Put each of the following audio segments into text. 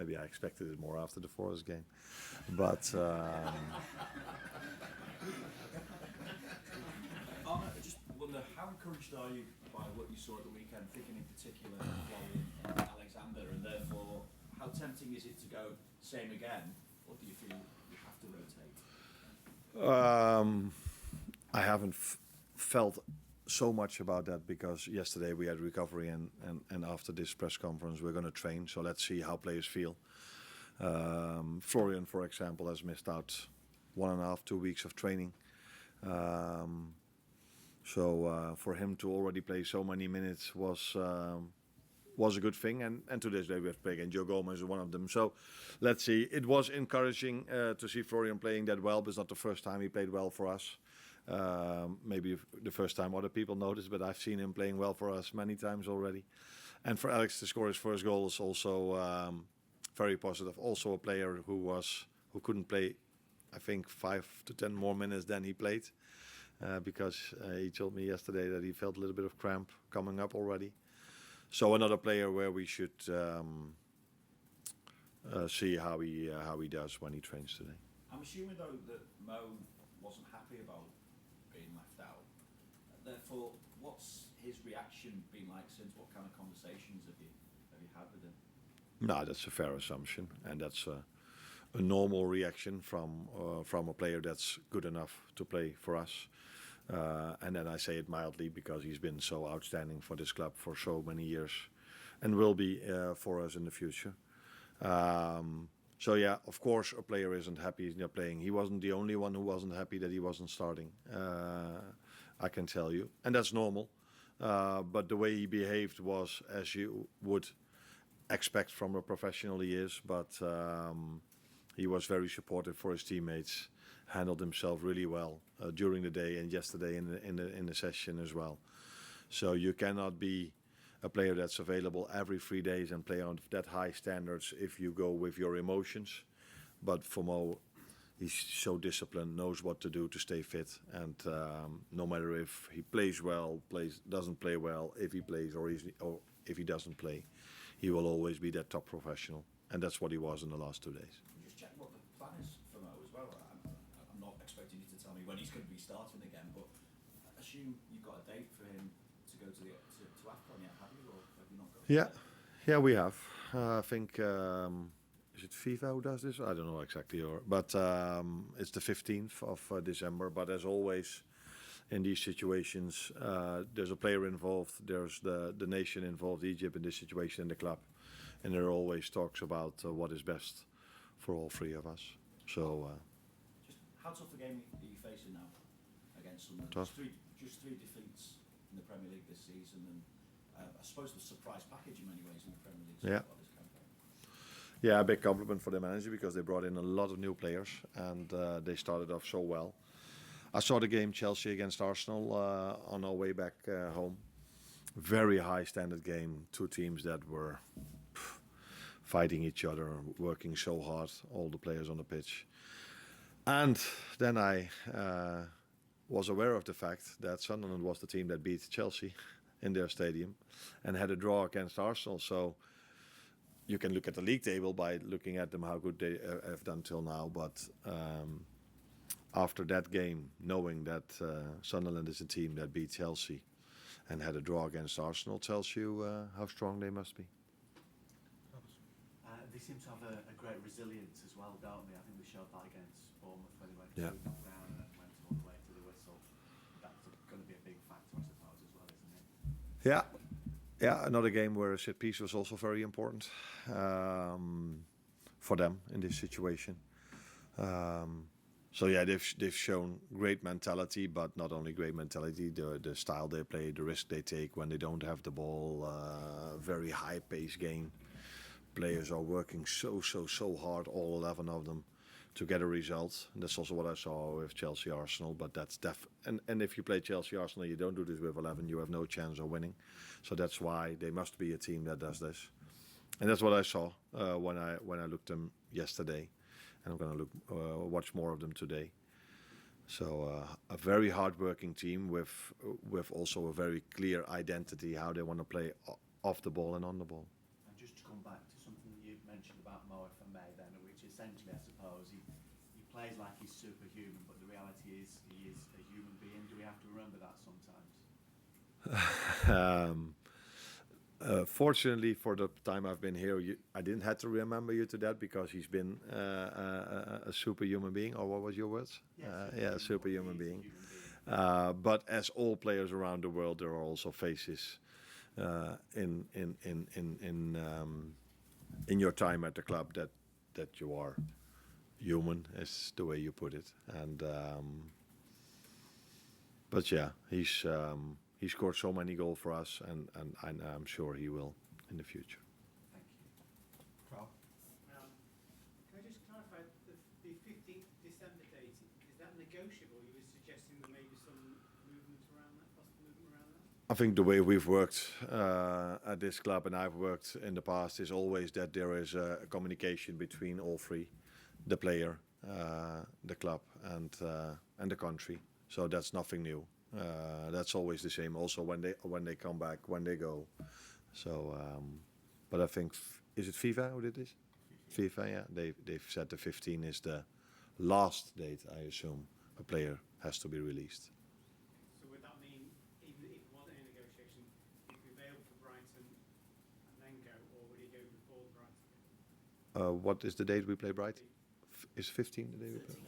Maybe I expected it more after the Forest game, but. Arne, I just wonder, how encouraged are you by what you saw at the weekend, thinking in particular of Florian and Alexander, and therefore, how tempting is it to go same again, or do you feel you have to rotate? I haven't felt so much about that because yesterday we had recovery and after this press conference we're going to train, so let's see how players feel. Florian, for example, has missed out 1.5, 2 weeks of training. So for him to already play so many minutes was a good thing, and to this day we have to play again. Joe Gomez is one of them. So let's see. It was encouraging to see Florian playing that well, but it's not the first time he played well for us. Maybe the first time other people noticed, but I've seen him playing well for us many times already. And for Alex to score his first goal is also very positive. Also a player who couldn't play, I think, 5 to 10 more minutes than he played. Because he told me yesterday that he felt a little bit of cramp coming up already. So another player where we should see how he does when he trains today. I'm assuming though that Mo wasn't happy about being left out. Therefore, what's his reaction been like since? What kind of conversations have you had with him? No, that's a fair assumption, and that's a normal reaction from a player that's good enough to play for us. And then I say it mildly because he's been so outstanding for this club for so many years and will be for us in the future. So yeah, of course a player isn't happy he's not playing. He wasn't the only one who wasn't happy that he wasn't starting. I can tell you. And that's normal. But the way he behaved was as you would expect from a professional he is. But he was very supportive for his teammates, handled himself really well during the day and yesterday in the session as well. So you cannot be a player that's available every 3 days and play on that high standards if you go with your emotions. But for Mo, he's so disciplined, knows what to do to stay fit, and no matter if he plays well, doesn't play well, if he plays or if he doesn't play, he will always be that top professional, and that's what he was in the last 2 days. Just check what the plan is for Mo as well. I'm not expecting you to tell me when he's going to be starting again, but I assume you've got a date for him to go to AFCON yet, have you, or have you not got? Yeah, we have. I think is it FIFA who does this? I don't know exactly, but it's the 15th of December. But as always, in these situations, there's a player involved. There's the nation involved, Egypt in this situation, in the club, and there are always talks about what is best for all three of us. So. Just how tough a game are you facing now against Sunderland? Just three defeats in the Premier League this season, and I suppose the surprise package in many ways in the Premier League so far this campaign. Yeah, a big compliment for the manager because they brought in a lot of new players and they started off so well. I saw the game Chelsea against Arsenal on our way back home. Very high standard game. Two teams that were fighting each other, working so hard, all the players on the pitch. And then I was aware of the fact that Sunderland was the team that beat Chelsea in their stadium and had a draw against Arsenal. So you can look at the league table by looking at them, how good they have done till now. But after that game, knowing that Sunderland is a team that beat Chelsea and had a draw against Arsenal, tells you how strong they must be. They seem to have a great resilience as well, don't they? I think we showed that against Bournemouth when they went 2-0 down and then went all the way to the whistle. That's going to be a big factor, I suppose, as well, isn't it? Yeah, another game where a set piece was also very important for them in this situation. So yeah, they've shown great mentality, but not only great mentality, the style they play, the risk they take when they don't have the ball, very high-paced game. Players are working so hard, all 11 of them, to get a result. And that's also what I saw with Chelsea Arsenal. But that's and if you play Chelsea Arsenal, you don't do this with 11, you have no chance of winning. So that's why they must be a team that does this. And that's what I saw when I looked them yesterday, and I'm going to watch more of them today. So a very hard-working team with also a very clear identity how they want to play off the ball and on the ball. Just to come back to something that you mentioned about more, if I may, then, which essentially, I suppose, he plays like he's superhuman, but the reality is he is a human being. Do we have to remember that sometimes? Fortunately, for the time I've been here, I didn't have to remember you to that because he's been a superhuman being. Or what was your words? Yeah, superhuman being. But as all players around the world, there are also phases in your time at the club that you are human, is the way you put it. And but yeah, he scored so many goals for us, and I'm sure he will in the future. Thank you. Carl? Can I just clarify, the 15th December date, is that negotiable? You were suggesting there may be some movement around that, possible movement around that? I think the way we've worked at this club, and I've worked in the past, is always that there is a communication between all three, the player, the club, and the country. So that's nothing new. That's always the same. Also when they come back, when they go. So, but I think is it FIFA who did this? FIFA, yeah. They've said the 15 is the last date. I assume a player has to be released. So would that mean even if it wasn't a negotiation, he'd be available for Brighton and then go, or would he go before Brighton? What is the date we play Brighton? Is 15 the day we play?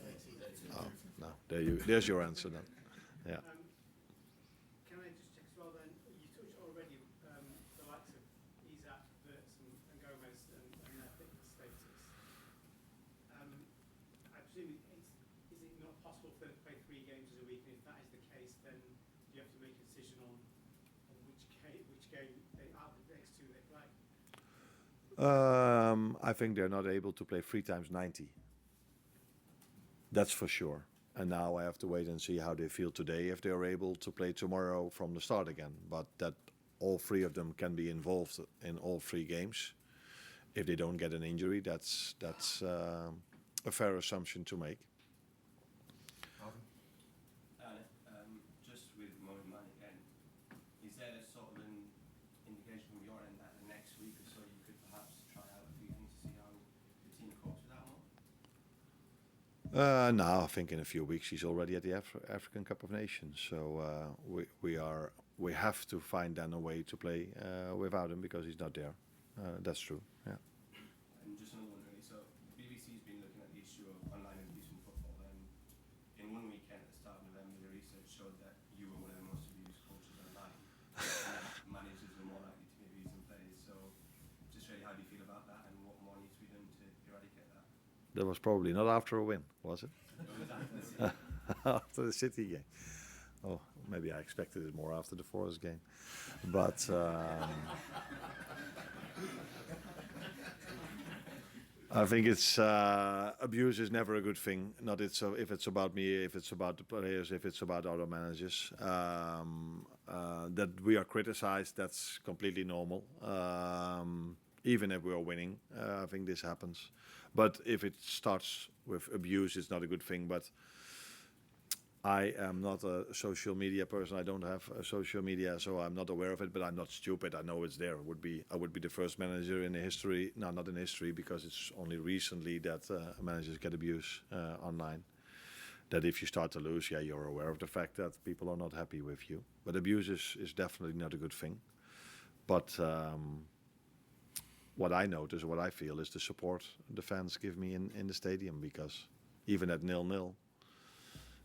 Oh, no. There's your answer then. Yeah. Can I just check as well then, you touched already the likes of Isaac, Wirtz and Gomez and their fitness status. I presume, is it not possible for them to play 3 games as a week? And if that is the case, then do you have to make a decision on which game they out of the next 2 they play? I think they're not able to play 3 times 90. That's for sure. And now I have to wait and see how they feel today, if they are able to play tomorrow from the start again. But that all 3 of them can be involved in all 3 games. If they don't get an injury, that's a fair assumption to make. Arne, just with Mohamed Man again, is there sort of an indication from your end that the next week or so you could perhaps try out a few things to see how the team copes with that more? No, I think in a few weeks he's already at the African Cup of Nations. So we have to find then a way to play without him because he's not there. That's true. Yeah. And just another one really. So BBC's been looking at the issue of online abuse in football, and in one weekend at the start of November, the research showed that you were one of the most abused coaches online. And managers were more likely to be abusing players. So just really, how do you feel about that, and what more needs to be done to eradicate that? That was probably not after a win, was it? After the City game. Oh, maybe I expected it more after the Forest game. But I think it's abuse is never a good thing. Not if it's about me, if it's about the players, if it's about other managers. That we are criticized, that's completely normal. Even if we are winning, I think this happens. But if it starts with abuse, it's not a good thing. But I am not a social media person. I don't have a social media, so I'm not aware of it. But I'm not stupid. I know it's there. I would be the first manager in the history. No, not in history, because it's only recently that managers get abuse online. That if you start to lose, yeah, you're aware of the fact that people are not happy with you. But abuse is definitely not a good thing. But what I notice, what I feel, is the support the fans give me in the stadium, because even at 0-0,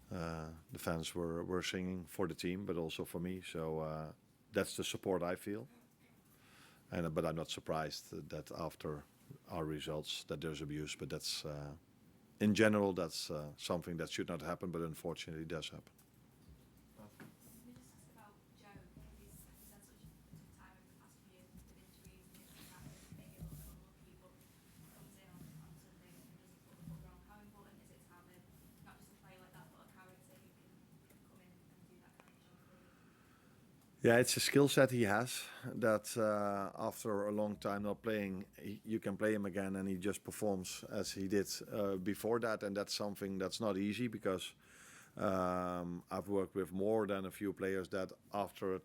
the fans were singing for the team, but also for me. So that's the support I feel. But I'm not surprised that after our results that there's abuse. But that's in general, that's something that should not happen, but unfortunately does happen. Yeah, it's a skill set he has that after a long time not playing, you can play him again and he just performs as he did before that. And that's something that's not easy, because I've worked with more than a few players that after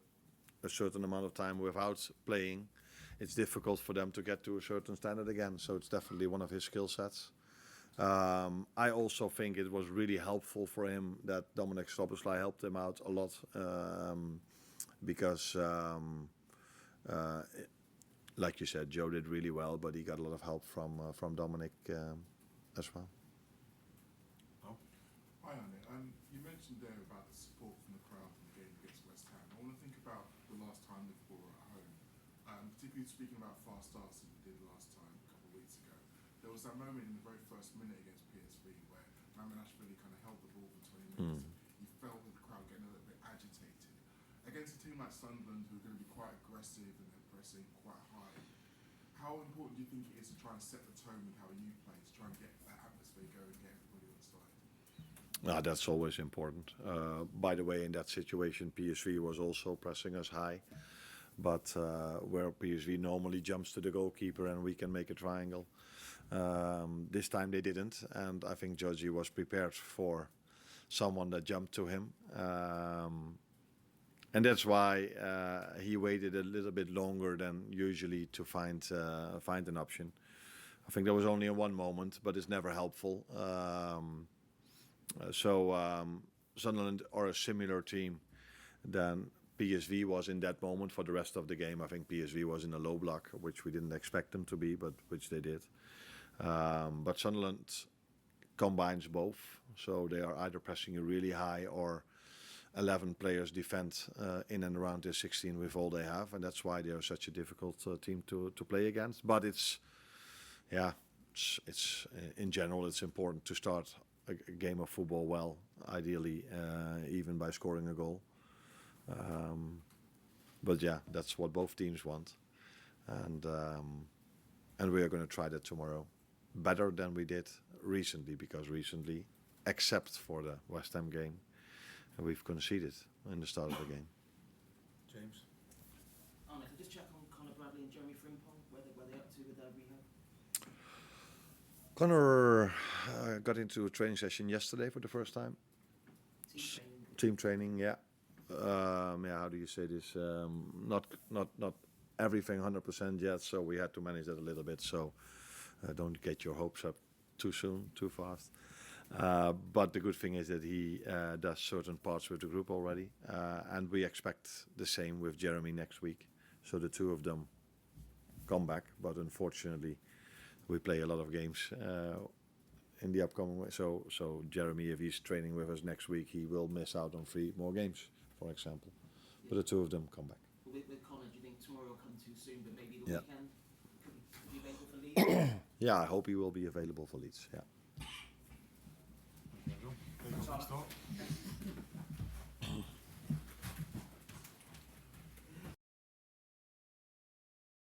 a certain amount of time without playing, it's difficult for them to get to a certain standard again. So it's definitely one of his skill sets. I also think it was really helpful for him that Dominic Szoboszlai helped him out a lot, because like you said, Joe did really well, but he got a lot of help from Dominic as well. Oh. Hi, Arne. You mentioned there about the support from the crowd in the game against West Ham. I want to think about the last time Liverpool were at home, particularly speaking about fast starts that we did last time a couple of weeks ago. There was that moment in the very first minute against PSV where Mamman-Ashvili kind of held the ball for 20 minutes. You felt the crowd getting a little bit agitated. Against a team like Sunderland, who are going to be quite aggressive and they're pressing quite high, how important do you think it is to try and set the tone with how you play, to try and get that atmosphere going and get everybody on side? That's always important. By the way, in that situation, PSV was also pressing us high, but where PSV normally jumps to the goalkeeper and we can make a triangle, this time they didn't, and I think Georgie was prepared for someone that jumped to him, and that's why he waited a little bit longer than usually to find an option. I think there was only one moment, but it's never helpful. Sunderland are a similar team than PSV was in that moment. For the rest of the game, I think PSV was in a low block, which we didn't expect them to be, but which they did. But Sunderland combines both, so they are either pressing you really high or 11 players defend in and around their 16 with all they have, and that's why they are such a difficult team to play against. But it's in general, it's important to start a game of football well, ideally even by scoring a goal. But yeah, that's what both teams want, and we are going to try that tomorrow, better than we did recently, because recently, except for the West Ham game, we've conceded in the start of the game. James? Arne, can I just check on Conor Bradley and Jeremie Frimpong, where they up to with their rehab? Conor got into a training session yesterday for the first time. Team training, yeah. How do you say this? Not everything 100% yet, so we had to manage that a little bit. So don't get your hopes up too soon, too fast. But the good thing is that he does certain parts with the group already, and we expect the same with Jeremie next week. So the two of them come back, but unfortunately, we play a lot of games in the upcoming way. So Jeremie, if he's training with us next week, he will miss out on 3 more games, for example. But the two of them come back. With Conor, do you think tomorrow will come too soon, but maybe the Yeah. weekend could be available for Leeds? Yeah, I hope he will be available for Leeds. Yeah. Thank you, Start.